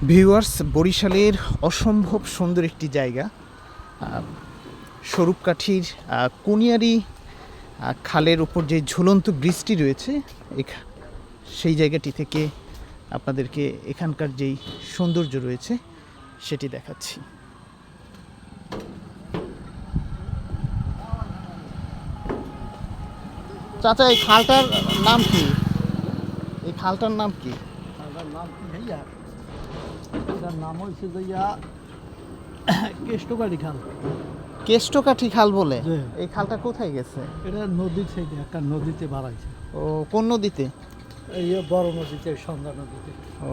Viewers, বরিশালের অসম্ভব সুন্দর একটি জায়গা, স্বরূপকাঠির কুনিয়ারি খালের উপর যে ঝুলন্ত ব্রিজটি রয়েছে সেই জায়গাটি থেকে আপনাদেরকে এখানকার যেই সৌন্দর্য রয়েছে সেটি দেখাচ্ছি। চাচা, এই খালটার নাম কি? এই খালটার নাম কি? খালটার নাম কি ভাইয়া? এটার নাম হয়েছে ভাইয়া কেষ্টকাঠি খাল। কেষ্টকাঠি খাল বলে? জি। এই খালটা কোথায় গেছে? এটা নদীর সাইডে একটা নদীতে বাড়াইছে। ও, কোন নদীতে? এই বড় নদীতে, সন্ধ্যা নদীতে। ও,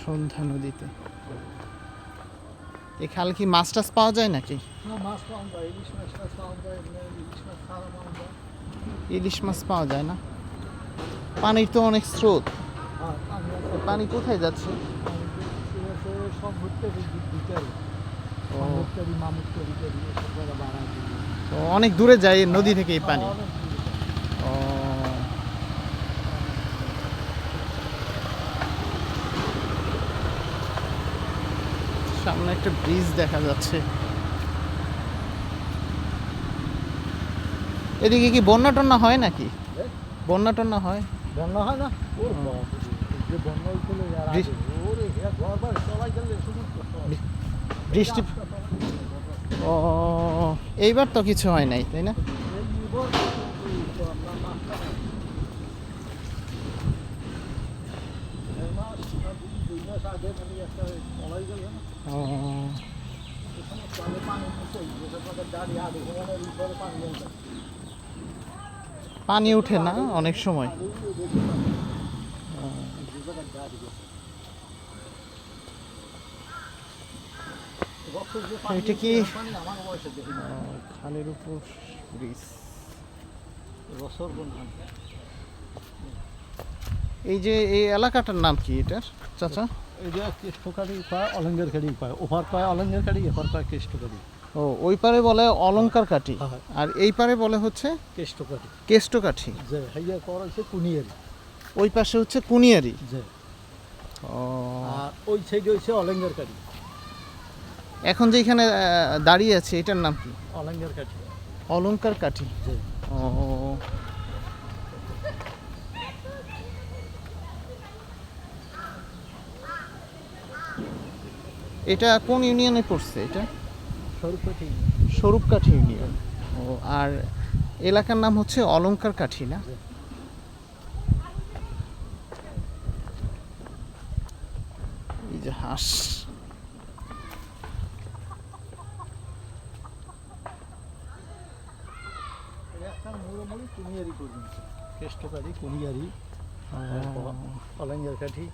সন্ধ্যা নদীতে। এই খাল কি মাছ টাছ পাওয়া যায় নাকি? হ্যাঁ, মাছ পাওয়া যায়, ইলিশ মাছ পাওয়া যায়, ইলিশ মাছ ছাড়া পাওয়া যায়। ইলিশ মাছ পাওয়া যায় না? পানির তো অনেক স্রোত। হ্যাঁ, পানি কোথায় যাচ্ছে? সব ঘুরতে ভিতরে মামুদকারি মামুদকারি করি এসব করে বাড়ায় দিবে। ও, অনেক দূরে যায় নদী থেকে এই পানি। অনেক দূরে যায়। ও, সামনে একটা ব্রিজ দেখা যাচ্ছে। এদিকে কি বন্যা টন্যা হয় নাকি? বন্যা টন্যা হয়? বন্যা হয় না? ওর বাপরে, যে বন্যা হয়েছিল এর আগে, ওরে হে ঘর বাড়ি সবাই গেলে সমস্ত বৃষ্টি। ও, এইবার তো কিছু হয় নাই, তাই না? ও, পানি উঠে না অনেক সময়? এটা কি খালের উপর ব্রিজ? এই যে এই এলাকাটার নাম কি এটার চাচা? এই যে কেষ্টকাঠি পায়, অলঙ্কার কাঠি পায়, ওপার পায় অলঙ্কার কাঠি, এপার পায় কেষ্টকাঠি। ও, ওই পারে বলে অলংকার কাঠি, হ্যাঁ। আর এই পারে বলে হচ্ছে কেষ্টকাঠি। কেষ্টকাঠি। যে হাইয়া কর হচ্ছে কুনিয়ারি। ওই পাশে হচ্ছে কুনিয়ারি। যে ও, আর ওই সাইডে হচ্ছে অলঙ্কার কাঠি। এখন যেখানে দাঁড়িয়ে আছে এটার নাম কি? অলঙ্কার কাঠি। অলংকার কাঠি। যে ও, এটা কোন ইউনিয়নে পড়ছে এটা? স্বরূপকাঠি। স্বরূপকাঠি ইউনিয়ন। ও, আর এলাকার নাম হচ্ছে অলংকার কাঠি না? জি। এই যে হাঁস। একটা মুড়োমুড়ি কুনিয়ারি পর্যন্ত। কেষ্টকাঠি, কুনিয়ারি, অলঙ্কার কাঠি।